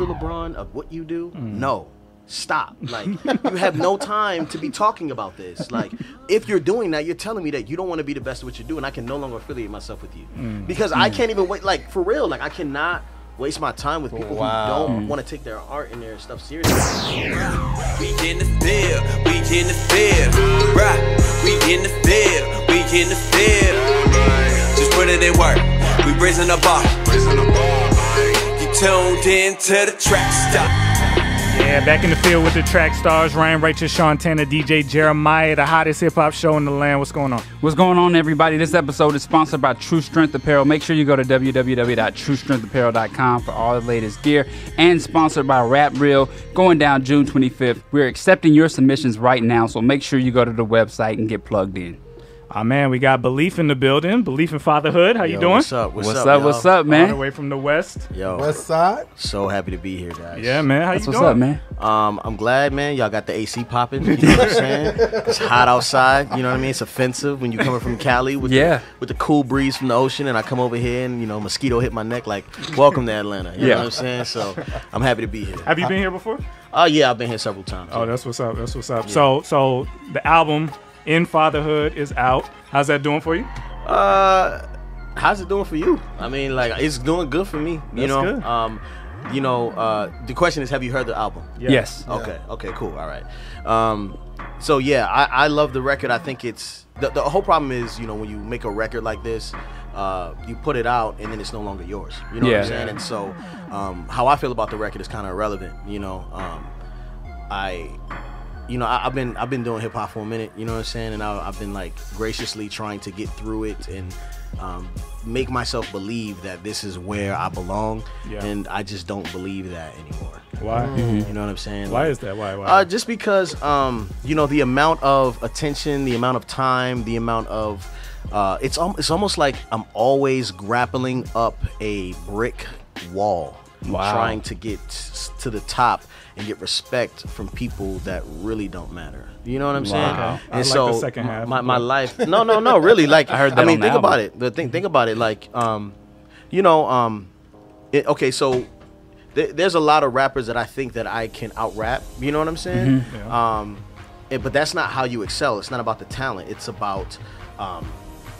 the LeBron of what you do? No. Stop. Like, you have no time to be talking about this. Like, if you're doing that, you're telling me that you don't want to be the best at what you do, and I can no longer affiliate myself with you. Because I can't even wait, like, for real, like, I cannot waste my time with people who don't want to take their art and their stuff seriously. We in the field, we in the field, right? We in the field, we in the field. Just put it in work, we raising the bar. You tuned in to the Trackstar. Yeah, back in the field with the Trackstarz, Ryan Righteous, SEANTANA, DJ Jeremiah, the hottest hip-hop show in the land. What's going on? What's going on, everybody? This episode is sponsored by True Strength Apparel. Make sure you go to www.truestrengthapparel.com for all the latest gear. And sponsored by Rap Real, going down June 25th. We're accepting your submissions right now, so make sure you go to the website and get plugged in. Oh, man, we got Beleaf in the building. Beleaf in Fatherhood. How you doing? What's up? What's up, man? All the way from the West. Yo, West Side. so happy to be here, guys. Yeah, man. How you doing? What's up, man? I'm glad, man. Y'all got the AC popping. You know what I'm saying? It's hot outside. You know what I mean? It's offensive when you coming from Cali with the cool breeze from the ocean, and I come over here and mosquito hit my neck. Like, welcome to Atlanta. You know what I'm saying? So I'm happy to be here. Have you been here before? Yeah, I've been here several times. Oh, that's what's up. That's what's up. Yeah. So the album In Fatherhood is out. How's that doing for you? How's it doing for you? I mean, like, it's doing good for me. You know. Good. The question is, have you heard the album? Yeah. Yes. Okay, cool. All right. So yeah, I love the record. I think it's the whole problem is, when you make a record like this, you put it out and then it's no longer yours. You know what I'm saying? And so how I feel about the record is kind of irrelevant. I've been doing hip hop for a minute, you know what I'm saying, and I've been like graciously trying to get through it and make myself believe that this is where I belong, and I just don't believe that anymore. Why? You know what I'm saying? Why is that? Why? Just because the amount of attention, the amount of time, the amount of it's almost like I'm always grappling up a brick wall, trying to get to the top and get respect from people that really don't matter. You know what I'm saying? Okay. And I so like the second half. my life. No, really. Like, I heard that. Think about it. Think about it. Like, okay, so there's a lot of rappers that I think that I can out rap. You know what I'm saying? But that's not how you excel. It's not about the talent. It's about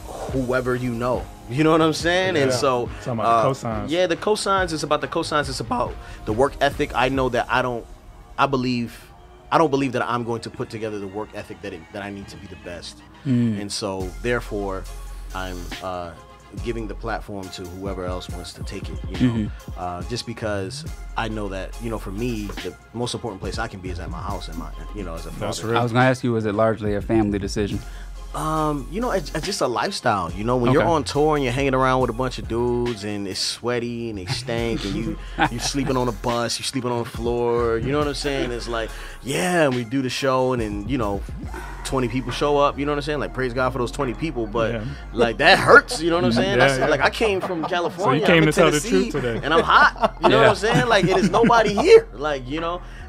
whoever you know. You know what I'm saying? And so talking about the cosigns. Yeah, the cosigns. It's about the cosigns. It's about the work ethic. I know that I don't believe that I'm going to put together the work ethic that I need to be the best. And so therefore I'm giving the platform to whoever else wants to take it, just because I know that, for me, the most important place I can be is at my house and as a father. That's real. I was going to ask you, was it largely a family decision? It's just a lifestyle. When you're on tour and you're hanging around with a bunch of dudes and it's sweaty and they stink and you sleeping on a bus, you sleeping on the floor. You know what I'm saying? It's like, and we do the show and then 20 people show up. You know what I'm saying? Like, praise God for those 20 people, but like that hurts. You know what I'm saying? Like, I came from California. So you came I'm to tell the Tennessee, truth today, and I'm hot. You know what I'm saying? Like, it is nobody here. Like,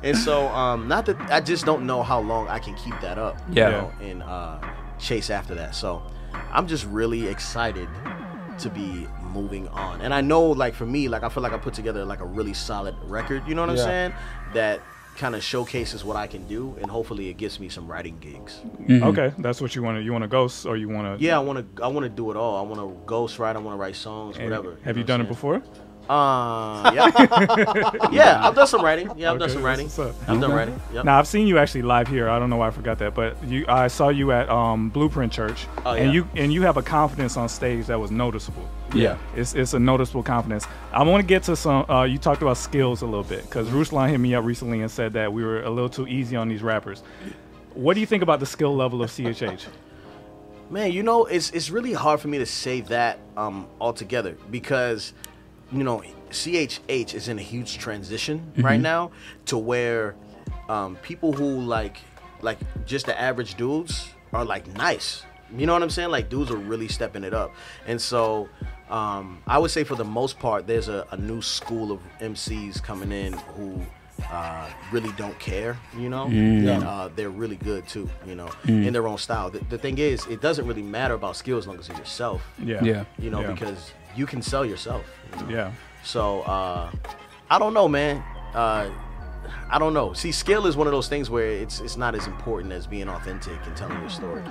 and so not that I just don't know how long I can keep that up. And chase after that. So I'm just really excited to be moving on. And I know, like, for me, like, I feel like I put together like a really solid record, you know what I'm saying, that kind of showcases what I can do, and hopefully it gets me some writing gigs. Okay, that's what you want to ghost, or you want to? Yeah, I want to do it all. I want to ghost write, I want to write songs, whatever. Have you done it before? Yeah, I've done some writing. I've done some writing. I've done writing. Yep. Now, I've seen you actually live here. I don't know why I forgot that, but I saw you at Blueprint Church, and you have a confidence on stage that was noticeable. Yeah, it's a noticeable confidence. I want to get to some. You talked about skills a little bit, because Ruslan hit me up recently and said that we were a little too easy on these rappers. What do you think about the skill level of CHH? Man, it's really hard for me to say that altogether, because CHH is in a huge transition right now, to where people who like just the average dudes are like nice. You know what I'm saying? Like, dudes are really stepping it up. And so I would say for the most part, there's a new school of MCs coming in who really don't care, and they're really good too, in their own style. The thing is, it doesn't really matter about skill as long as you're yourself. Because you can sell yourself. Yeah. So I don't know, man. I don't know. See, skill is one of those things where it's not as important as being authentic and telling your story.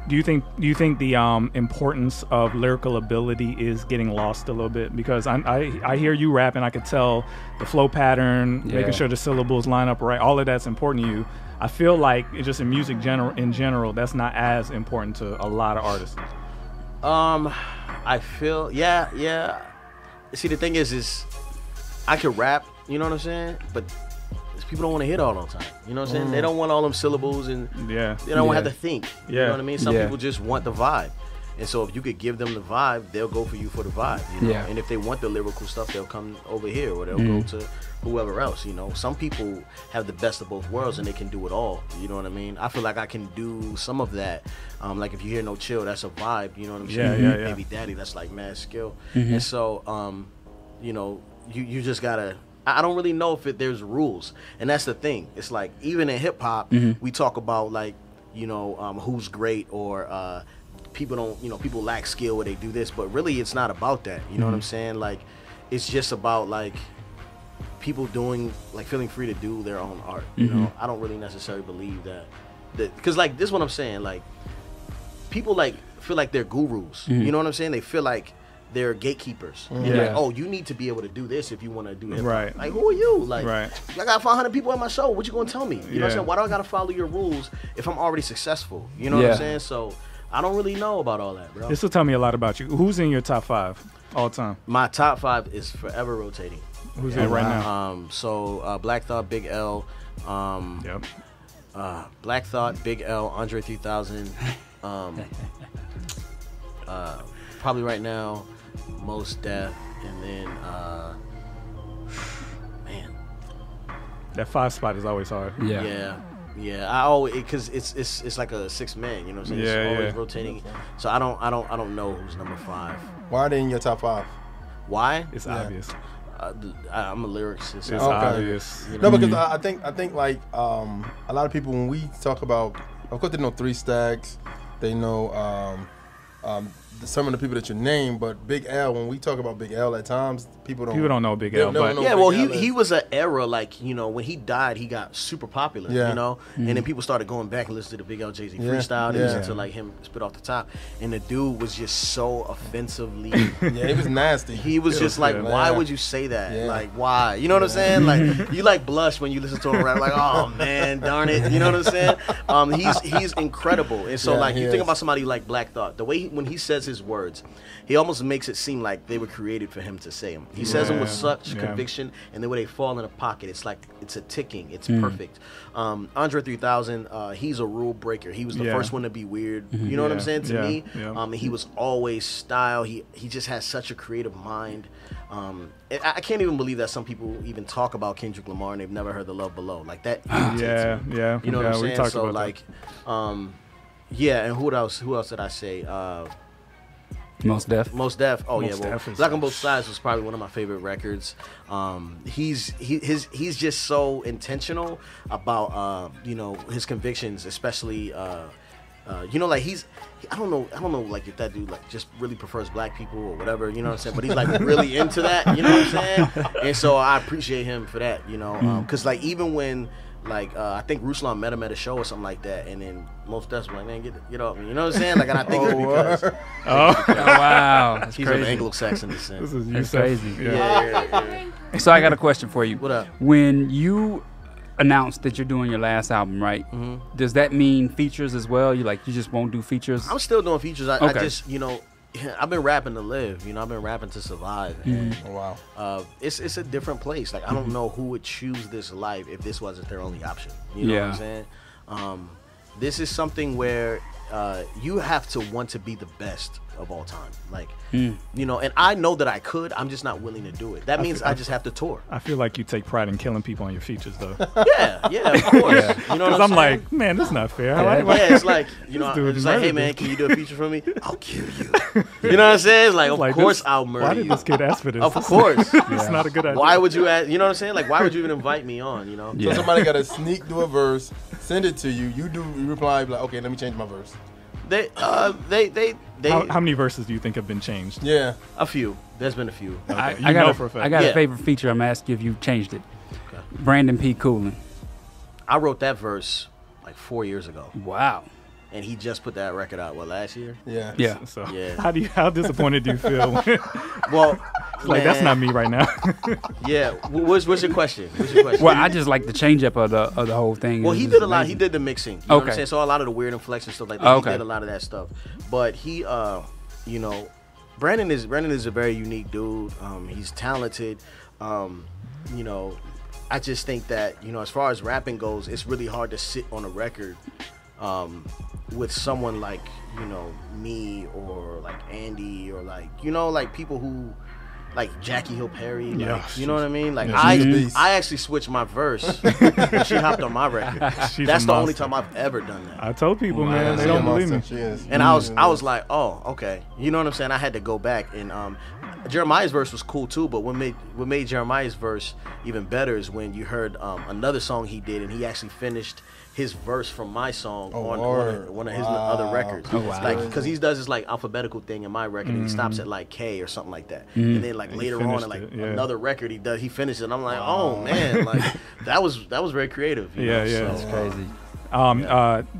Do you think the importance of lyrical ability is getting lost a little bit? Because I hear you rap and I could tell the flow pattern, making sure the syllables line up right. All of that's important to you. I feel like it's just in music in general, that's not as important to a lot of artists. I feel yeah. See, the thing is I could rap, you know what I'm saying, but people don't want to hit all the time. You know what I'm saying? They don't want all them syllables and they don't have to think. You know what I mean? Some people just want the vibe. And so if you could give them the vibe, they'll go for you for the vibe. You know? And if they want the lyrical stuff, they'll come over here or they'll go to whoever else. You know, some people have the best of both worlds and they can do it all. You know what I mean? I feel like I can do some of that. Like if you hear No Chill, that's a vibe. You know what I'm saying? Baby Daddy, that's like mad skill. And so, you know, you just gotta. I don't really know if there's rules, and that's the thing. It's like even in hip hop, we talk about like, you know, who's great or people don't, you know, people lack skill where they do this, but really it's not about that. You know what I'm saying? Like, it's just about like people doing like feeling free to do their own art. You know, I don't really necessarily believe that because like this is what I'm saying. Like people like feel like they're gurus. You know what I'm saying? They feel like they're gatekeepers. Like, oh, you need to be able to do this if you want to do it. Right. Like, who are you? Like, I got 500 people at my show. What you gonna tell me? You know what I'm saying? Why do I gotta follow your rules if I'm already successful? You know what I'm saying? So I don't really know about all that, bro. This will tell me a lot about you. Who's in your top 5 all time? My top 5 is forever rotating. Who's in right now? So Black Thought, Big L. Black Thought, Big L, Andre 3000. Probably right now, Most Def, and then man, that 5 spot is always hard. Yeah. I always because it's like a 6 man. You know what I'm saying? It's always rotating. So I don't know who's number 5. Why are they in your top 5? Why? It's obvious. I'm a lyricist. It's obvious. You know? No, because I think like a lot of people when we talk about, of course they know 3 Stacks, they know some of the people that you name, but Big L, when we talk about Big L at times, people don't know Big L. But yeah, well, he was an era, like, you know, when he died, he got super popular, you know, and then people started going back and listening to the Big L Jay-Z freestyle, and listen to like him spit off the top, and the dude was just so offensively. He was nasty. He was just like, why would you say that? Like, why? You know what I'm saying? Like, you like blush when you listen to him rap, like, oh man, darn it. You know what I'm saying? He's incredible, and so like you think about somebody like Black Thought, the way when he says his words, he almost makes it seem like they were created for him to say them. He says them with such conviction, and the way they fall in a pocket, it's like it's a ticking. It's perfect. Andre 3000, he's a rule breaker. He was the first one to be weird. You know what I'm saying? To me, he was always style. He just has such a creative mind. I can't even believe that some people even talk about Kendrick Lamar and they've never heard The Love Below. Like that. You know what I'm saying? So like, and who else? Who else did I say? Most Def. Oh yeah, well, Black on Both Sides was probably one of my favorite records. He's just so intentional about you know, his convictions, especially you know, like I don't know like if that dude like just really prefers black people or whatever, you know what I'm saying, but he's like really into that, you know what I'm saying, and so I appreciate him for that, you know, because like even when like I think Ruslan met him at a show or something like that, and then Most Def's like, man, get off me, you know what I'm saying? Like, and I think it's because wow, that's he's crazy. of Anglo-Saxon descent. This is That's crazy. Yeah. So I got a question for you. What up? When you announced that you're doing your last album, right? Does that mean features as well? You just won't do features? I'm still doing features. I just, you know, I've been rapping to live, you know, I've been rapping to survive. And, it's a different place. Like, I don't know who would choose this life if this wasn't their only option. You know what I'm saying? This is something where you have to want to be the best of all time. Like, you know, and I know that I could, I'm just not willing to do it. That means I just have to tour. I feel like you take pride in killing people on your features, though. Yeah, of course. You know what I'm saying? Like, man, this is not fair. It's like, you know, it's like, hey man, can you do a feature for me? I'll kill you. You know what I'm saying? It's like, of course I'll murder you. Why did this kid ask for this? Of course. It's not a good idea. Why would you ask, you know what I'm saying? Like, why would you even invite me on, you know? So somebody got to sneak do a verse, send it to you, you reply, like, okay, let me change my verse. How many verses do you think have been changed? A few. There's been a few. I got a favorite feature. I'm asking if you changed it. Brandon P. Coolin. I wrote that verse like 4 years ago, Wow. and he just put that record out. What, last year? Yeah. Yeah. So Yeah. how disappointed do you feel? Well, Like that's not me right now. Yeah. What's your question? What's your question? Well, I just like the change up of the whole thing. Well, It's he just did a lot. amazing. He did the mixing. You know what I'm Okay. saying? So a lot of the weird inflection stuff like that. Okay. He did a lot of that stuff. But he, you know, Brandon is a very unique dude. He's talented. You know, I just think that, you know, as far as rapping goes, it's really hard to sit on a record with someone like, you know, me or like Andy or like, you know, like people who like Jackie Hill Perry, like, Yeah, you know what I mean? Like yeah, she's a beast. I actually switched my verse when she hopped on my record. She's That's a the only monster. time I've ever done that. I told people, Yeah, man, she they a don't believe me. monster. She is. And I was like, oh, okay. You know what I'm saying? I had to go back and Jeremiah's verse was cool too, but what made Jeremiah's verse even better is when you heard another song he did, and he actually finished his verse from my song on one of his other records. Oh, wow. Like, because he does this like alphabetical thing in my record, and he stops at like K or something like that. And then like later on finished in like it, yeah. another record he finished it, and I'm like, oh man, like that was very creative. You know? Yeah. So, That's crazy.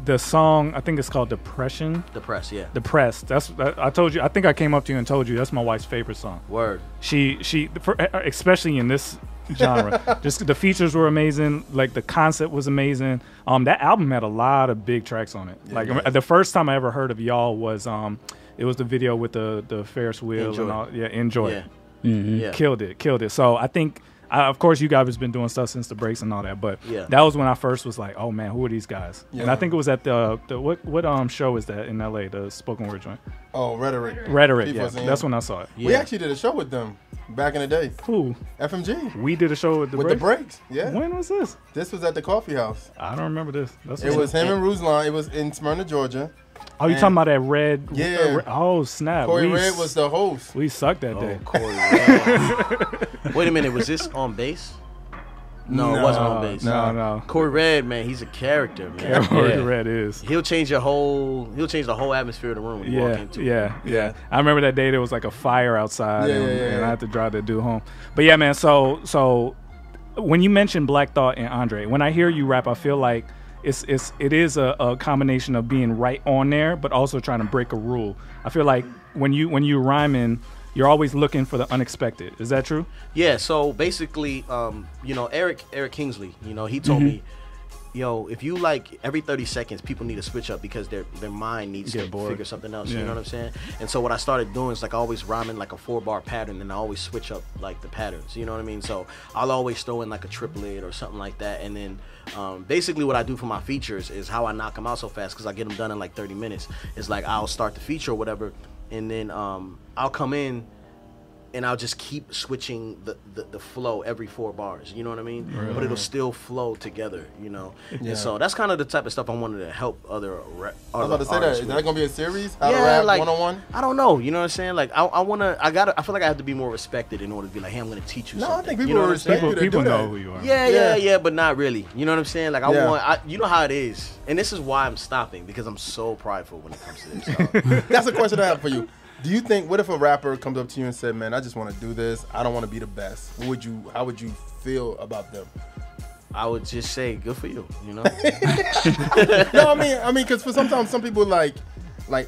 The song, I think it's called Depression. Depressed, yeah. Depressed. I told you. I think I came up to you and told you that's my wife's favorite song. Word. Especially in this genre, just the features were amazing. Like the concept was amazing. That album had a lot of big tracks on it. The first time I ever heard of y'all was it was the video with the Ferris wheel Enjoy. and all. Yeah, Enjoy. Yeah. Mm-hmm. Yeah. Killed it. So I think. Of course, you guys have been doing stuff since the breaks and all that, but Yeah. that was when I first was like, "Oh man, who are these guys?" And Yeah. I think it was at the what show is that in LA, the spoken word joint, Oh, Rhetoric. Rhetoric. People Yeah, are saying- that's when I saw it. We actually did a show with them back in the day. Who? FMG. We did a show with the With breaks? the breaks. Yeah. When was this? This was at the coffee house. I don't remember this. That's It was him and Ruslan. It was in Smyrna, Georgia. Oh, you talking about that red? Yeah. Oh snap! Corey We Red was the host. We sucked that day. Oh, Corey Red. Wait a minute, was this on bass? No, it wasn't on bass. No. Corey Red, man, he's a character, man. Corey Yeah. Red is. He'll change the whole atmosphere of the room when you walk into it. Yeah. I remember that day there was like a fire outside, Yeah, and I had to drive that dude home. But yeah, man. So when you mention Black Thought and Andre, when I hear you rap, I feel like it is a combination of being right on there, but also trying to break a rule. I feel like when you rhyming, you're always looking for the unexpected. Is that true? Yeah, so basically, you know, Eric Kingsley, you know, he told me, yo, if you like every 30 seconds, people need to switch up because their mind needs to figure something else. You know what I'm saying? And so what I started doing is like always rhyming like a 4-bar pattern, and I always switch up like the patterns. You know what I mean? So I'll always throw in like a triplet or something like that, and then basically what I do for my features is how I knock them out so fast because I get them done in like 30 minutes. It's like I'll start the feature or whatever, and then I'll come in and I'll just keep switching the flow every 4 bars, you know what I mean? Really? But it'll still flow together, you know? And so that's kind of the type of stuff I wanted to help other artists. I was about to say that. Is that going to be a series? How to Yeah, rap like, one-on-one? I don't know, you know what I'm saying? Like, I feel like I have to be more respected in order to be like, hey, I'm going to teach you No, something. I think people you know will what I'm saying? respect you to People do know that. who you are. Yeah, but not really. You know what I'm saying? Like, you know how it is. And this is why I'm stopping, because I'm so prideful when it comes to this. So. That's a question I have for you. Do you think, what if a rapper comes up to you and said, man, I just want to do this. I don't want to be the best. How would you feel about them? I would just say, good for you, you know? No, I mean, because for sometimes some people like,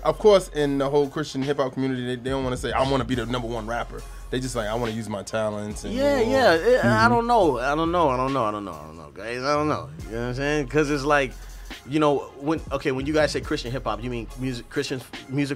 of course, in the whole Christian hip hop community, they don't want to say, I want to be the #1 rapper. They just like, I want to use my talents. And I don't know, guys. I don't know. You know what I'm saying? Because it's like, you know, when you guys say Christian hip hop, you mean music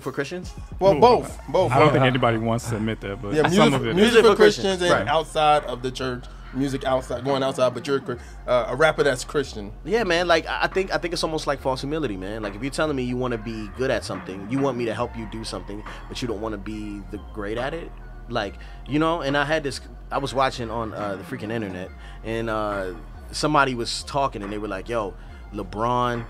for Christians? Well, both. I don't think anybody wants to admit that, but Yeah, some of it. music for Christians and Right. outside of the church. Music outside, going outside, but you're a rapper that's Christian. Yeah, man. Like I think it's almost like false humility, man. Like if you're telling me you want to be good at something, you want me to help you do something, but you don't want to be the great at it. Like, you know. And I was watching on the freaking internet, and somebody was talking, and they were like, "Yo, LeBron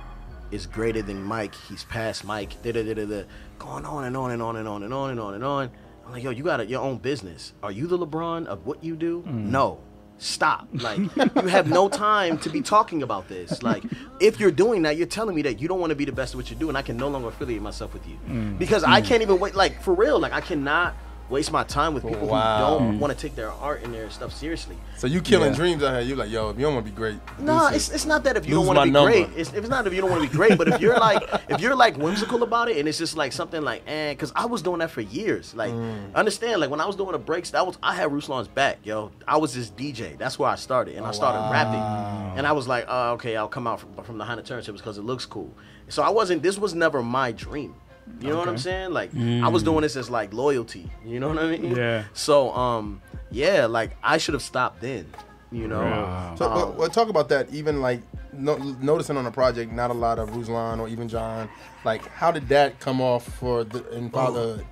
is greater than Mike. He's past Mike." Going on and on and on and on and on and on and on. I'm like, yo, you got your own business. Are you the LeBron of what you do? No. Stop. Like, you have no time to be talking about this. Like, if you're doing that, you're telling me that you don't want to be the best at what you do, and I can no longer affiliate myself with you. Because I can't even wait. Like, for real, like, I cannot waste my time with people who don't want to take their art and their stuff seriously. So you killing dreams out here. You like, yo, if you don't want to be great, no, it's not that if you don't want to be great. It's not if you don't want to be great, but if you're like whimsical about it, and it's just like something like, because I was doing that for years. Like, understand, like when I was doing the breaks, I had Ruslan's back, yo. I was this DJ. That's where I started, and I started rapping, and I was like, okay, I'll come out from behind the turntables because it looks cool. So this was never my dream. You know what I'm saying? Like, I was doing this as like loyalty. You know what I mean? Yeah. So, like I should have stopped then. You know. Wow. So, well, talk about that. Even like noticing on the project, not a lot of Ruslan or even John. Like, how did that come off for In Fatherhood?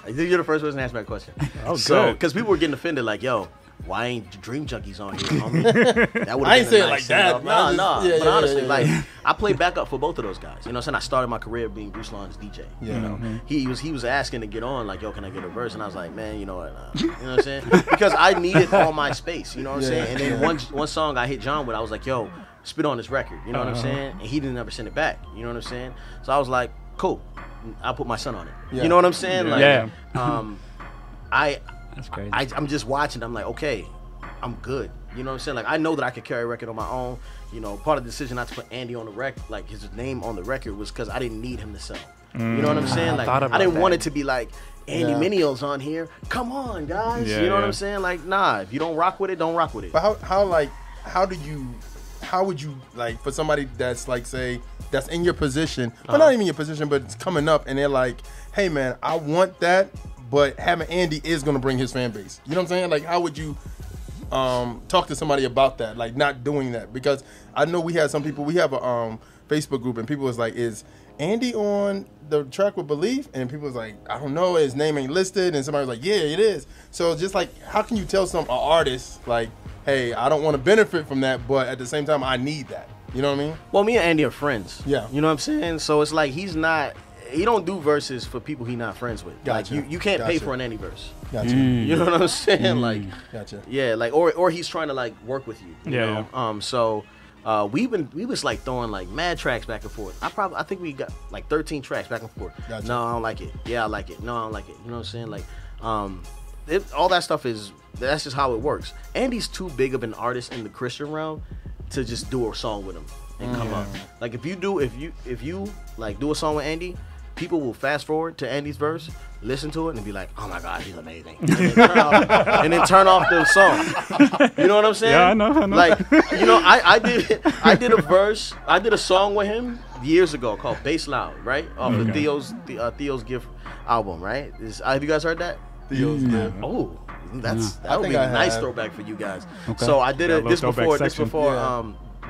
I think you're the first person to ask me that question. So, because people were getting offended, like, yo, why ain't Dream Junkies on here, homie? That I ain't say it like that. No. But honestly, like, I played backup for both of those guys. You know what I'm saying? I started my career being Ruslan's DJ. Yeah. You know, he was asking to get on, like, yo, can I get a verse? And I was like, man, you know what? You know what I'm saying? Because I needed all my space. You know what I'm saying? And then one song I hit John with, I was like, yo, spit on this record. You know what I'm saying? And he didn't ever send it back. You know what I'm saying? So I was like, cool. I'll put my son on it. Yeah. You know what I'm saying? Like, That's crazy. I'm just watching. I'm like, okay, I'm good. You know what I'm saying? Like, I know that I could carry a record on my own. You know, part of the decision not to put Andy on the record, like his name on the record, was because I didn't need him to sell. You know what I'm saying? Like, I didn't want it to be like, Andy Minio's on here. Come on, guys. You know what I'm saying? Like, nah, if you don't rock with it, don't rock with it. But how would you, like, for somebody that's like, say, that's in your position, but not even your position, but it's coming up, and they're like, hey, man, I want that, but having Andy is going to bring his fan base. You know what I'm saying? Like, how would you talk to somebody about that, like not doing that? Because I know we have some people, we have a Facebook group, and people was like, is Andy on the track with Beleaf? And people was like, I don't know, his name ain't listed. And somebody was like, yeah, it is. So just like, how can you tell an artist, like, hey, I don't want to benefit from that, but at the same time, I need that. You know what I mean? Well, me and Andy are friends. Yeah. You know what I'm saying? So it's like he don't do verses for people he's not friends with. Gotcha. Like, you can't pay for an Andy verse. Gotcha. You know what I'm saying? Like, gotcha. Yeah, like, or he's trying to like work with you. You Yeah. know? So we was like throwing like mad tracks back and forth. I think we got like 13 tracks back and forth. Gotcha. No, I don't like it. Yeah, I like it. No, I don't like it. You know what I'm saying? Like, all that stuff that's just how it works. Andy's too big of an artist in the Christian realm to just do a song with him and come up. Like, if you like do a song with Andy, people will fast forward to Andy's verse, listen to it, and be like, "Oh my God, he's amazing," and then turn off the song. You know what I'm saying? Yeah, I know. Like, you know, I did a song with him years ago called "Bass Loud," right, off of Theo's Gift album, right? Have you guys heard that? Theo's Gift. Oh, that would be a nice throwback for you guys. Okay. So I did this before.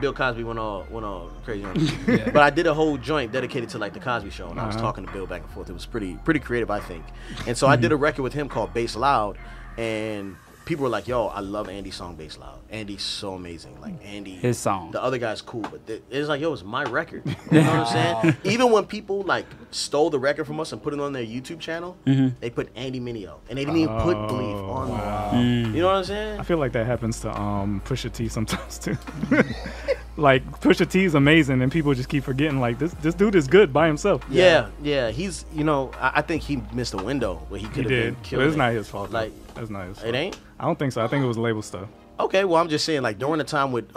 Bill Cosby went all crazy on it. But I did a whole joint dedicated to like the Cosby Show, and I was talking to Bill back and forth. It was pretty creative, I think. And so I did a record with him called Bass Loud, and people were like, yo, I love Andy's song Bass Loud. Andy's so amazing. Like, Andy, his song. The other guy's cool, but it's like, yo, it's my record. You know what I'm saying? Even when people like stole the record from us and put it on their YouTube channel, they put Andy Minio, and they didn't even put Beleaf on there. You know what I'm saying? I feel like that happens to Pusha T sometimes too. Like, Pusha T is amazing, and people just keep forgetting, like, this dude is good by himself. Yeah. He's, you know, I think he missed a window where he could have been killed. But it's not his fault. Like, that's not his fault. It ain't? I don't think so. I think it was label stuff. Okay, well, I'm just saying, like, during the time with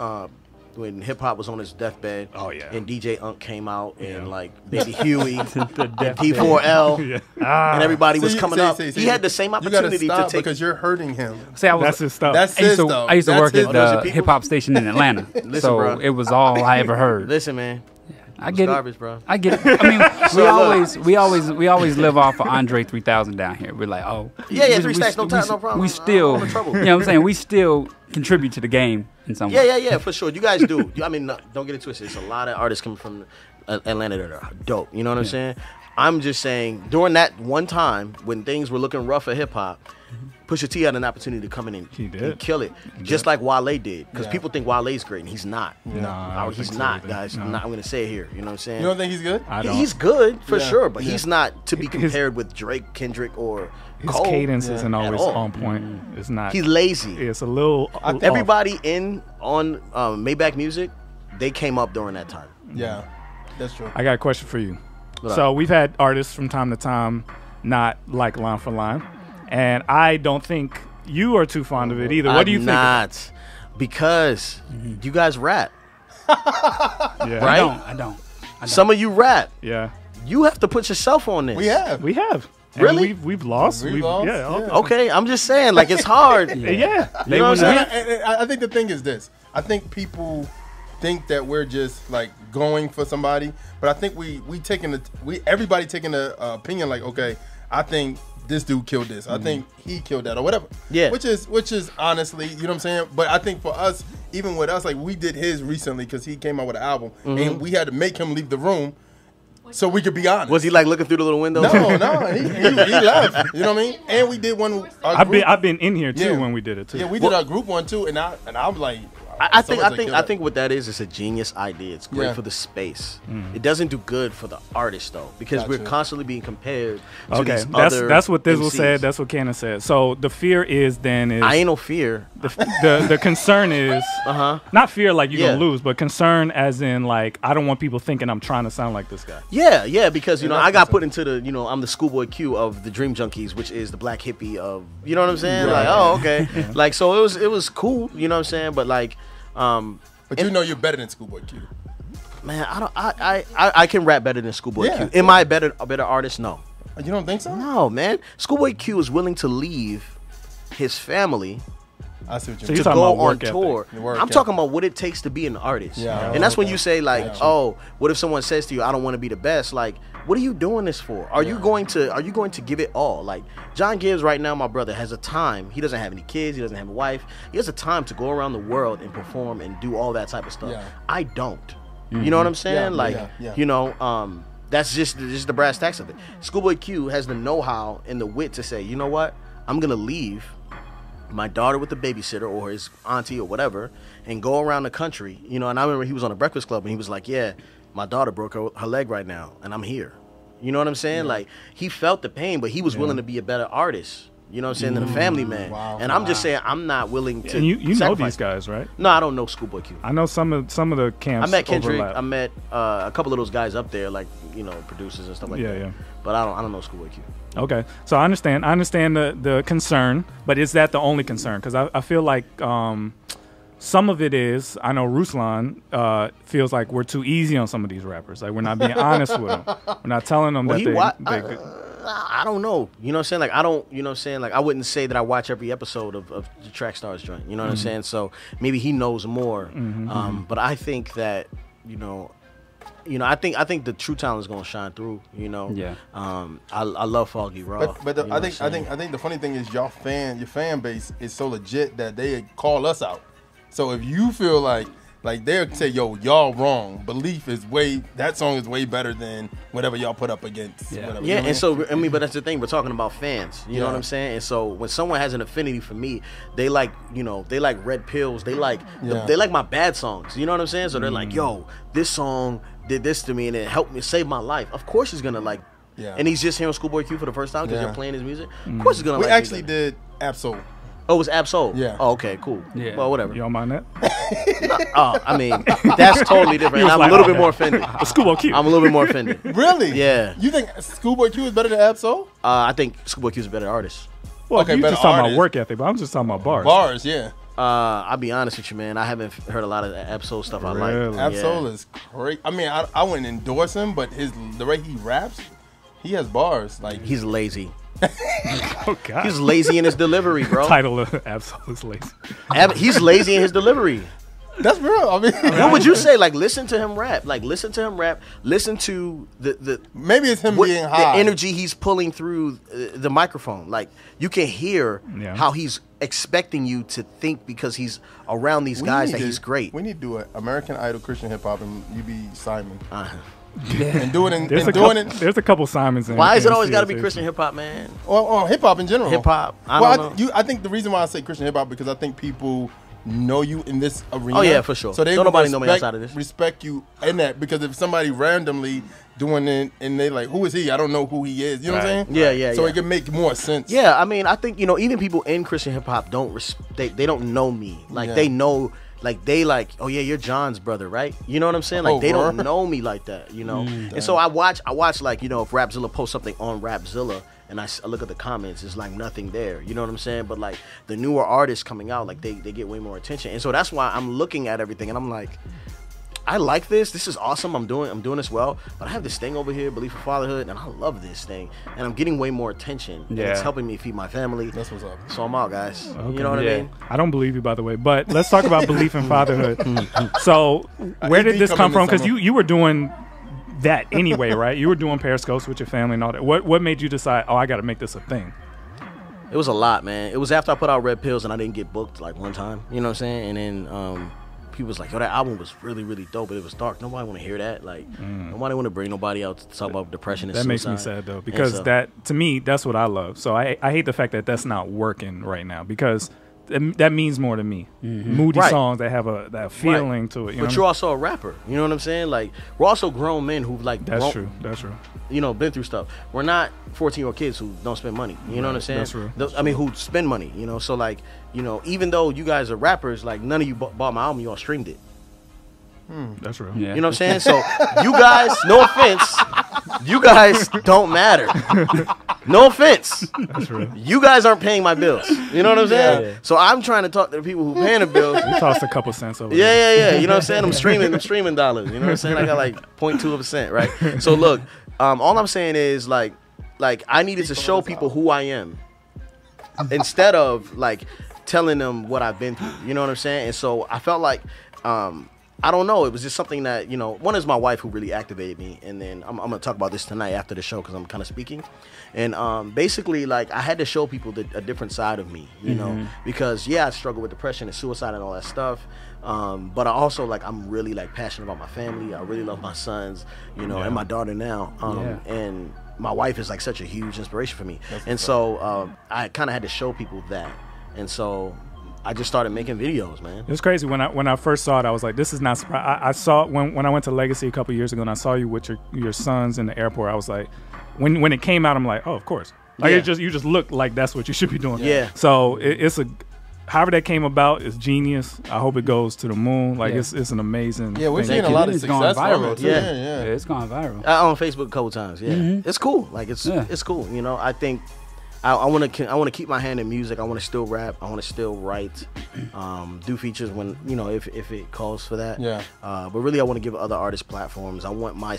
when hip hop was on his deathbed, and DJ Unk came out, and like Baby Huey, and D4L, and everybody was coming up. He had the same opportunity to take, because you're hurting him. That's his stuff. I used to work at the hip hop station in Atlanta, so bro, it was all I ever heard. Listen, man. I get garbage, it, bro. I get it. I mean, we always live off of Andre 3000 down here. We're like, oh, 3 stacks, no problem. We still, you know what I'm saying? We still contribute to the game in some way. Yeah, for sure. You guys do. I mean, don't get it twisted. There's a lot of artists coming from Atlanta that are dope. You know what I'm saying? I'm just saying, during that one time when things were looking rough for hip hop, Pusha T had an opportunity to come in and kill it, just like Wale did. Because people think Wale's great, and he's not. No, he's not, guys. No. I'm going to say it here. You know what I'm saying? You don't think he's good? I don't. He's good, for sure, but he's not to be compared with Drake, Kendrick, or Cole. His cadence isn't always on point. It's not. He's lazy. It's a little everybody on Maybach Music, they came up during that time. Yeah, that's true. I got a question for you. So we've had artists from time to time not like line for line. and I don't think you are too fond of it either. What do you think? Not, because you guys rap. Yeah. Right? I don't. Some of you rap. Yeah. You have to put yourself on this. We have. We have. And Really? we've lost. We've lost? Yeah. Yeah. Okay, I'm just saying, like, it's hard. Yeah. You know what I'm saying? And I think the thing is this. I think people think that we're just like going for somebody, but I think everybody taking the opinion like, okay, I think this dude killed this. I think he killed that or whatever. Yeah. Which is honestly, you know what I'm saying? But I think for us, even with us, like we did his recently because he came out with an album and we had to make him leave the room so we could be honest. Was he like looking through the little window? No, he left. You know what I mean? And we did one. I've been in here too Yeah. when we did it too. Yeah, we did our group one too, and I'm like, I think what that is a genius idea. It's great Yeah. for the space. It doesn't do good for the artist though, because we're Gotcha. constantly being compared to Okay, these other that's what Thizzle MCs. said. That's what Cannon said. So the fear is I ain't no fear. the concern is not fear like you're Yeah. gonna lose, but concern as in like I don't want people thinking I'm trying to sound like this guy. Yeah, because you know that's I got what's put into the I'm the schoolboy Q of the Dream Junkies, which is the black hippie of you know what I'm saying? Right. Like oh okay, like so it was cool, you know what I'm saying? But like But you know you're better than Schoolboy Q. man, I can rap better than Schoolboy Yeah. Q. Am I a better artist? No. You don't think so? No, man. Schoolboy Q is willing to leave his family I see what So you you're mean. to talking go about on work ethic. tour. The work I'm ethic. talking about what it takes to be an artist. Yeah. And that's when Okay. you say like, Gotcha. oh, what if someone says to you, I don't want to be the best? Like, what are you doing this for? Are you going to give it all? Like John Gibbs right now, my brother, has a time. He doesn't have any kids. He doesn't have a wife. He has a time to go around the world and perform and do all that type of stuff. Yeah. I don't. You know what I'm saying? Yeah, like, yeah. you know, that's just the brass tacks of it. Schoolboy Q has the know-how and the wit to say, you know what? I'm gonna leave my daughter with the babysitter or his auntie or whatever and go around the country, you know. And I remember he was on a Breakfast Club and he was like, yeah, my daughter broke her leg right now and I'm here. You know what I'm saying? Like, he felt the pain, but he was willing to be a better artist, you know what I'm saying, than a family man. Wow. And I'm just saying, I'm not willing to And you know sacrifice these guys, right? No, I don't know Schoolboy Q. I know some of the camps. I met Kendrick. overlap. I met a couple of those guys up there, like, you know, producers and stuff like that. Yeah. But I don't know Schoolboy Q. Okay, so I understand the concern, but is that the only concern? Because I feel like some of it is, I know Ruslan feels like we're too easy on some of these rappers. Like we're not being honest with them. We're not telling them that I don't know. You know what I'm saying? Like, I don't, you know what I'm saying? Like, I wouldn't say that I watch every episode of the Trackstarz joint. You know what I'm saying? So maybe he knows more. But I think that, you know, I think the true talent is gonna shine through. You know. Yeah. I love Foggy Raw. But you know I what I'm saying? think the funny thing is your fan base is so legit that they call us out. So if you feel like they'll say, yo, y'all wrong. Beleaf that song is way better than whatever y'all put up against. Yeah. Whatever, Yeah, you know and so I mean, but that's the thing. We're talking about fans. You know Yeah. what I'm saying? And so when someone has an affinity for me, they like Red Pills. They like they like my bad songs. You know what I'm saying? So they're like, yo, this song did this to me and it helped me save my life. Of course he's gonna like. Yeah. And he's just hearing Schoolboy Q for the first time because Yeah. you're playing his music. Of course he's gonna. We like me actually better. did Absol. Oh, it was Absol. Yeah. Oh, okay, cool. Yeah. Well, whatever. You don't mind that? Oh, I mean, that's totally different. was I'm like, a little bit okay. more offended. But Schoolboy Q. I'm a little bit more offended. Really? Yeah. You think Schoolboy Q is better than Absol? I think Schoolboy Q's a better artist. Well, Okay, you better just talking artist. about work ethic, but I'm just talking about bars. Bars, yeah. I'll be honest with you, man. I haven't heard a lot of the Absol stuff I like. Really? Absol is great. I mean, I wouldn't endorse him, but the way he raps, he has bars. Like He's lazy. Oh God. He's lazy in his delivery, bro. Title of Absol is lazy. He's lazy in his delivery. that's real. I mean, What would you say? Like, listen to him rap. Like, listen to him rap. Listen to the maybe it's him being the high. energy he's pulling through the microphone. Like, you can hear Yeah. how he's expecting you to think because he's around these guys that he's great. We need to do an American Idol Christian hip hop, and you be Simon, Uh, and do it in There's doing a couple Simons in why is it in always got to be CSH. Christian hip hop, man? or hip hop in general. Hip hop. I Well, don't know. I think the reason why I say Christian hip hop because I think people know you in this arena. Oh, yeah, for sure. So they Don't would nobody know me outside of this. Respect you in that because if somebody randomly doing it and they like, who is he? I don't know who he is. You know what I'm saying? Yeah. So it can make more sense. Yeah, I mean, I think, even people in Christian hip hop they don't know me. Like, Yeah. they know, like, oh yeah, you're John's brother, right? You know what I'm saying? Like, Oh, they don't word. know me like that, And so I watch, like, if Rapzilla posts something on Rapzilla, and I look at the comments, it's like nothing there. You know what I'm saying? But like the newer artists coming out, like they get way more attention, and so that's why I'm looking at everything, and I'm like, I like this. This is awesome. I'm doing this well. But I have this thing over here, Beleaf in Fatherhood, and I love this thing. And I'm getting way more attention. And it's helping me feed my family. That's what's up. So I'm out, guys. Okay. You know what I mean? I don't believe you, by the way. But let's talk about Beleaf in Fatherhood. So where did this come from? Because you were doing that anyway, right? You were doing Periscopes with your family and all that. What made you decide, oh, I got to make this a thing? It was a lot, man. It was after I put out Red Pills and I didn't get booked like one time. You know what I'm saying? And then people was like, yo, that album was really, really dope, but it was dark. Nobody want to hear that. Like, nobody want to bring nobody out to talk about depression and that suicide. Makes me sad, though, because that, to me, that's what I love. So I hate the fact that that's not working right now, because that means more to me. Moody songs that have that feeling to it. You know you're also a rapper. You know what I'm saying? Like, we're also grown men who've like That's true. You know, been through stuff. We're not 14-year-old kids who don't spend money. You know what I'm saying? That's true. I mean, who spend money. You know, so like, you know, even though you guys are rappers, like none of you bought my album, you all streamed it. That's real. Yeah. You know what I'm saying? So you guys, no offense, you guys don't matter. No offense. That's real. You guys aren't paying my bills. You know what I'm saying? Yeah. So I'm trying to talk to the people who paying the bills. We tossed a couple cents over there. Yeah. You know what I'm saying? I'm streaming dollars. You know what I'm saying? I got like 0.2%, right? So look, all I'm saying is like I needed to show people who I am instead of like telling them what I've been through. You know what I'm saying? And so I felt like I don't know. It was just something that, you know, one is my wife who really activated me. And then I'm going to talk about this tonight after the show because I'm kind of speaking. And basically, like, I had to show people a different side of me, you know, because, yeah, I struggle with depression and suicide and all that stuff. But I also, like, I'm really, like, passionate about my family. I really love my sons, you know, and my daughter now. And my wife is, like, such a huge inspiration for me. And so I kind of had to show people that. And so I just started making videos, man. It was crazy when I first saw it. I was like, "This is not surprising." I saw it when I went to Legacy a couple years ago, and I saw you with your sons in the airport. I was like, when it came out, I'm like, "Oh, of course." Like you just look like that's what you should be doing. Yeah. So it's however that came about is genius. I hope it goes to the moon. Like it's an amazing. Yeah, we're thing. seeing a lot of It's success going viral, from it, too. too. Yeah. It's gone viral. On Facebook a couple times, it's cool. Like it's cool. You know, I think I want to keep my hand in music. I want to still rap. I want to still write, do features when, you know, if it calls for that. Yeah. But really, I want to give other artists platforms. I want my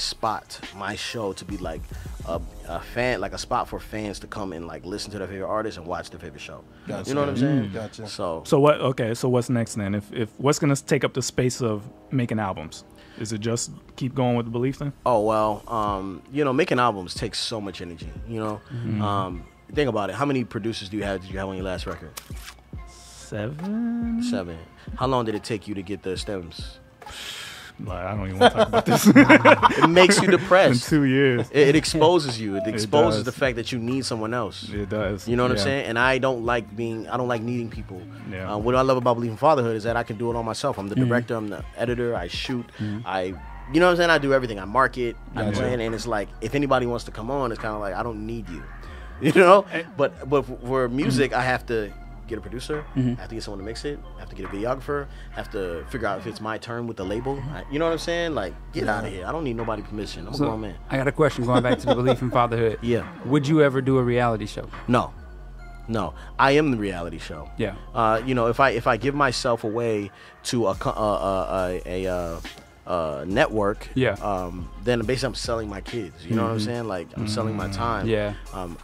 show to be like a fan, like a spot for fans to come and like listen to their favorite artists and watch their favorite show. Gotcha. You know what I'm saying? Gotcha. So what? Okay, so what's next then? If what's gonna take up the space of making albums? Is it just keep going with the Beleaf thing? Oh well, you know, making albums takes so much energy. You know. Think about it. How many producers did you have on your last record? 7. How long did it take you to get the stems? Like, I don't even want to talk about this. It makes you depressed. In 2 years. It exposes you. It exposes does. the fact that you need someone else. It does. You know what I'm saying? And I don't like needing people. Yeah. What I love about Beleaf in Fatherhood is that I can do it all myself. I'm the director. I'm the editor. I shoot. You know what I'm saying? I do everything. I market. I plan. And it's like, if anybody wants to come on, it's kind of like, I don't need you. You know? But for music, I have to get a producer. I have to get someone to mix it. I have to get a videographer. I have to figure out if it's my turn with the label. You know what I'm saying? Like, get out of here. I don't need nobody's permission. I'm a grown man. I got a question going back to the Beleaf in Fatherhood. Yeah. Would you ever do a reality show? No. I am the reality show. Yeah. You know, if I give myself away to a network, then basically I'm selling my kids. You know what I'm saying? Like, I'm selling my time. Yeah.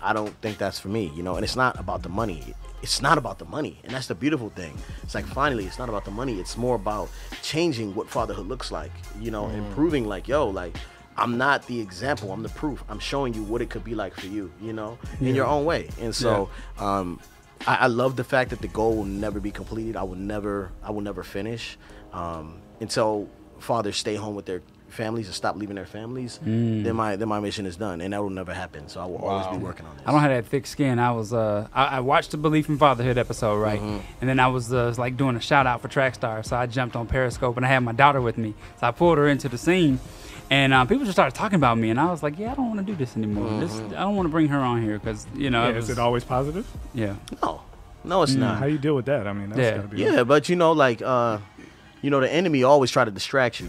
I don't think that's for me. You know, and it's not about the money. It's not about the money, and that's the beautiful thing. It's like, finally, it's not about the money. It's more about changing what fatherhood looks like. You know, and proving like, yo, like, I'm not the example. I'm the proof. I'm showing you what it could be like for you. You know, in your own way. And so, I love the fact that the goal will never be completed. I will never finish until fathers stay home with their families and stop leaving their families. Then my mission is done, and that will never happen. So I will always be working on this. I don't have that thick skin. I was I watched the Beleaf in Fatherhood episode, right? And then I was like doing a shout out for Trackstar, so I jumped on Periscope and I had my daughter with me, so I pulled her into the scene. And people just started talking about me, and I was like, "Yeah, I don't want to do this anymore. I don't want to bring her on here because, you know." Is it always positive? Yeah. No, it's not. How you deal with that? I mean, that's gotta be but you know, like, you know, the enemy always try to distract you.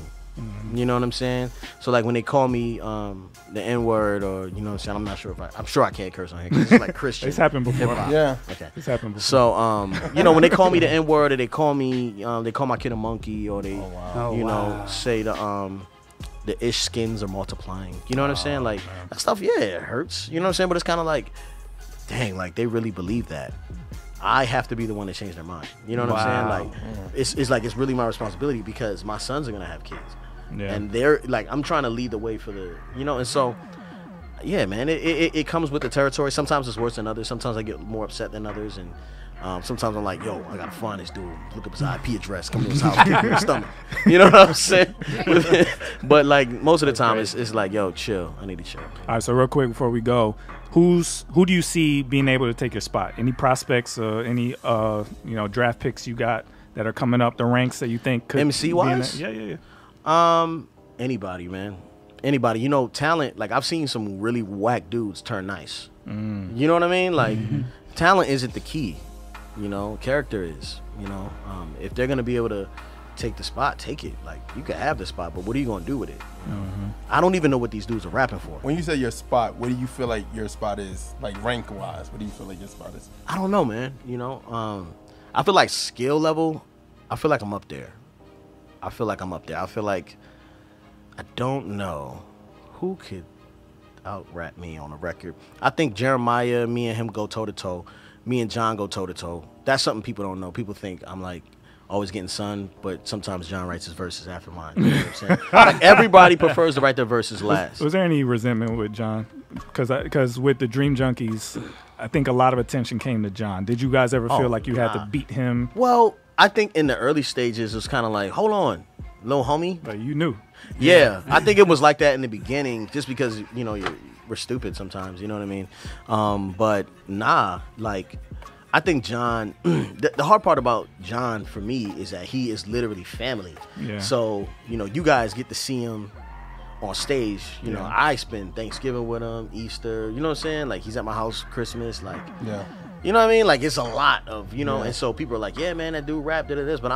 You know what I'm saying? So like when they call me the N-word, or you know what I'm saying, I'm not sure if I'm sure I can't curse on here because it's like Christian. It's happened before. hip-hop. Yeah. Okay. It's happened before. So you know, when they call me the N-word, or they call my kid a monkey, or they say the ish skins are multiplying. You know what I'm saying? Like that stuff, yeah, it hurts. You know what I'm saying? But it's kind of like, dang, like they really believe that. I have to be the one to change their mind. You know what I'm saying? Like it's like it's really my responsibility because my sons are gonna have kids. Yeah. And they're like, I'm trying to lead the way for the, you know, and so, yeah, man, it comes with the territory. Sometimes it's worse than others. Sometimes I get more upset than others, and sometimes I'm like, yo, I gotta find this dude. Look up his IP address. Come to his house, kick me in the stomach. You know what I'm saying? But like most of the time, it's like, yo, chill. I need to chill. All right, so real quick before we go, who do you see being able to take your spot? Any prospects, any draft picks you got that are coming up the ranks that you think could MC wise? Yeah. Anybody, man. Anybody. You know, talent, like I've seen some really whack dudes turn nice. You know what I mean? Like talent isn't the key. You know, character is. You know, if they're gonna be able to take the spot, take it. Like you can have the spot, but what are you gonna do with it? I don't even know what these dudes are rapping for. When you say your spot, what do you feel like your spot is? Like rank wise, what do you feel like your spot is? I don't know, man. You know, I feel like skill level, I feel like I'm up there. I feel like I don't know who could out-rap me on a record. I think Jeremiah, me and him go toe-to-toe. Me and John go toe-to-toe. That's something people don't know. People think I'm like always getting sun, but sometimes John writes his verses after mine. You know what I'm saying? Like everybody prefers to write their verses last. Was there any resentment with John? Because with the Dream Junkies, I think a lot of attention came to John. Did you guys ever feel like you had to beat him? Well, I think in the early stages, it was kind of like, hold on, little homie. Like you knew. Yeah, I think it was like that in the beginning, just because, you know, we're stupid sometimes, you know what I mean? But nah, like, I think John, the hard part about John for me is that he is literally family. Yeah. So, you know, you guys get to see him on stage. You know, I spend Thanksgiving with him, Easter, you know what I'm saying? Like, he's at my house Christmas, like, you know what I mean? Like, it's a lot of, you know, and so people are like, yeah, man, that dude rap, did this. But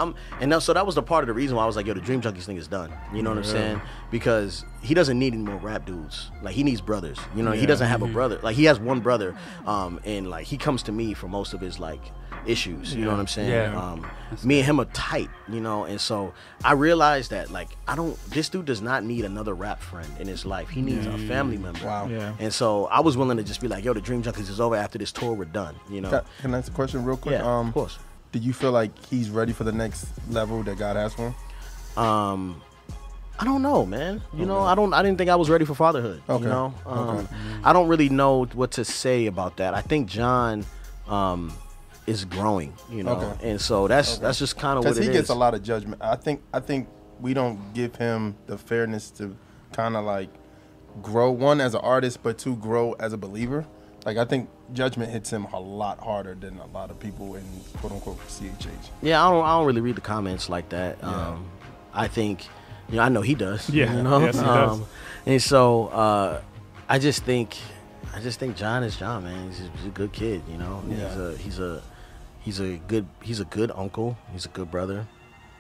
so that was the part of the reason why I was like, yo, the Dream Junkies thing is done. You know what I'm saying? Because he doesn't need any more rap dudes. Like, he needs brothers. You know, he doesn't have a brother. Like, he has one brother, and, like, he comes to me for most of his, like, issues. You know what I'm saying? Yeah. Me and him are tight, you know, and so I realized that, like, this dude does not need another rap friend in his life. He needs a family member. Wow. Yeah. And so I was willing to just be like, yo, the Dream Junkies is over. After this tour, we're done, you know? Can I ask a question real quick? Yeah, of course. Do you feel like he's ready for the next level that God has for him? I don't know, man. You know, I didn't think I was ready for fatherhood. Okay. You know, I don't really know what to say about that. I think John is growing. You know, and so that's just kind of what it is. Because he gets a lot of judgment. I think we don't give him the fairness to kind of like grow, one as an artist, but two, grow as a believer. Like, I think judgment hits him a lot harder than a lot of people in quote unquote CHH. Yeah, I don't really read the comments like that. I think, you know, I know he does. Yeah, you know? yes, he does. And so I just think John is John, man. He's a good kid, you know. Yeah. He's a good uncle. He's a good brother.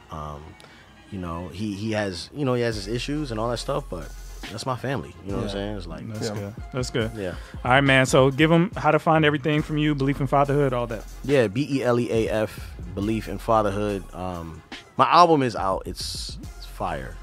You know, he has his issues and all that stuff, but that's my family. You know what I'm saying? It's like That's good. That's good. Yeah. All right, man. So give them how to find everything from you, Beleaf in Fatherhood, all that. Yeah, BELEAF, Beleaf in Fatherhood. My album is out. It's fire.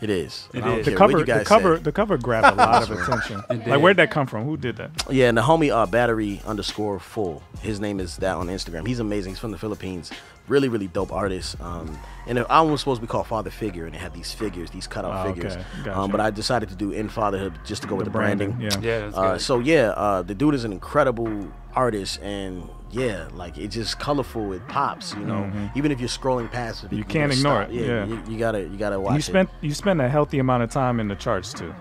It is. It I don't is. care what you guys say. The cover grabbed a lot of attention. Like, where'd that come from? Who did that? Yeah, and the homie battery_full. His name is that on Instagram. He's amazing. He's from the Philippines. Really, really dope artist. And the album was supposed to be called Father Figure, and it had these figures, these cutout figures. Gotcha. But I decided to do In Fatherhood just to go with the branding. Yeah. Yeah, that's good. So yeah, the dude is an incredible artist, and yeah, like it's just colorful. It pops, you know. Even if you're scrolling past it, You can't ignore it. Yeah, you gotta watch You spent a healthy amount of time in the charts too.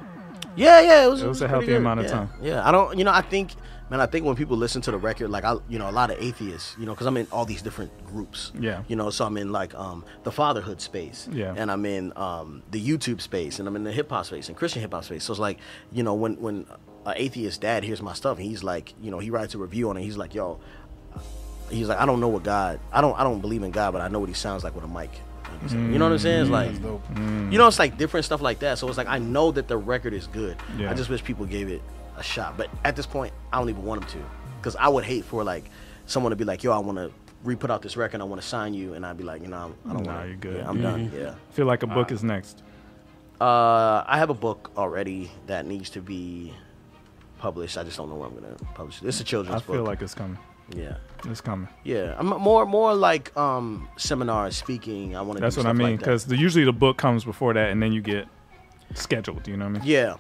Yeah, it was a pretty healthy good. amount of Yeah. time. Yeah, I don't, you know, I think when people listen to the record, like a lot of atheists, you know, because I'm in all these different groups. Yeah. You know, so I'm in like the fatherhood space. Yeah. And I'm in the YouTube space, and I'm in the hip hop space and Christian hip hop space. So it's like, you know, when an atheist dad hears my stuff, and he's like, you know, he writes a review on it. He's like, yo, I don't know what God. I don't believe in God, but I know what he sounds like with a mic. You know what I'm saying? It's like, you know, it's like different stuff like that. So it's like, I know that the record is good. I just wish people gave it a shot. But at this point, I don't even want them to. Because I would hate for like someone to be like, yo, I want to re-put out this record. I want to sign you. And I'd be like, you know, I don't want to. You're good. Yeah, I'm done. Yeah. I feel like a book is next. I have a book already that needs to be published. I just don't know where I'm going to publish it. It's a children's book. I feel like it's coming. Yeah. It's coming. Yeah, I'm more like seminars, speaking. I want to. That's what I mean, because usually the book comes before that, and then you get scheduled. You know what I mean? Yeah.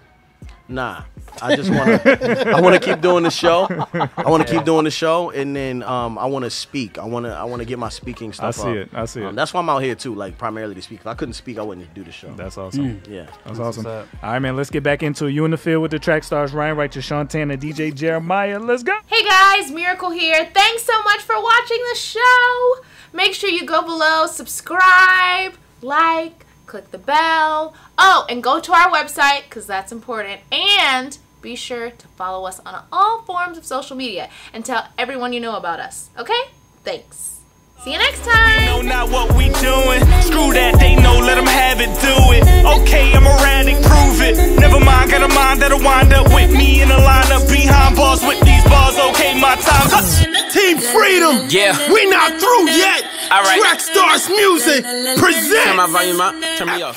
Nah, I just want to. I want to keep doing the show. I want to keep doing the show, and then I want to speak. I want to get my speaking stuff. I see it. That's why I'm out here too, like primarily to speak. If I couldn't speak, I wouldn't do the show. That's awesome. Yeah, that's awesome. All right, man. Let's get back into it. You in the field with the Trackstarz, Ryan Righteous, SEANTANA, DJ Jeremiah. Let's go. Hey guys, Miracle here. Thanks so much for watching the show. Make sure you go below, subscribe, like, click the bell. Oh, and go to our website because that's important. And be sure to follow us on all forms of social media and tell everyone you know about us. Okay? Thanks. See you next time. We know not what we doing. Screw that, they know, let them have it, do it. Okay, I'm erratic, prove it. Never mind, got a mind that'll wind up with me in a lineup behind bars with these bars. Okay, my time's up. Team Freedom. Yeah. We not through yet. All right. Trackstarz Music presents. Turn my volume up. Turn me off.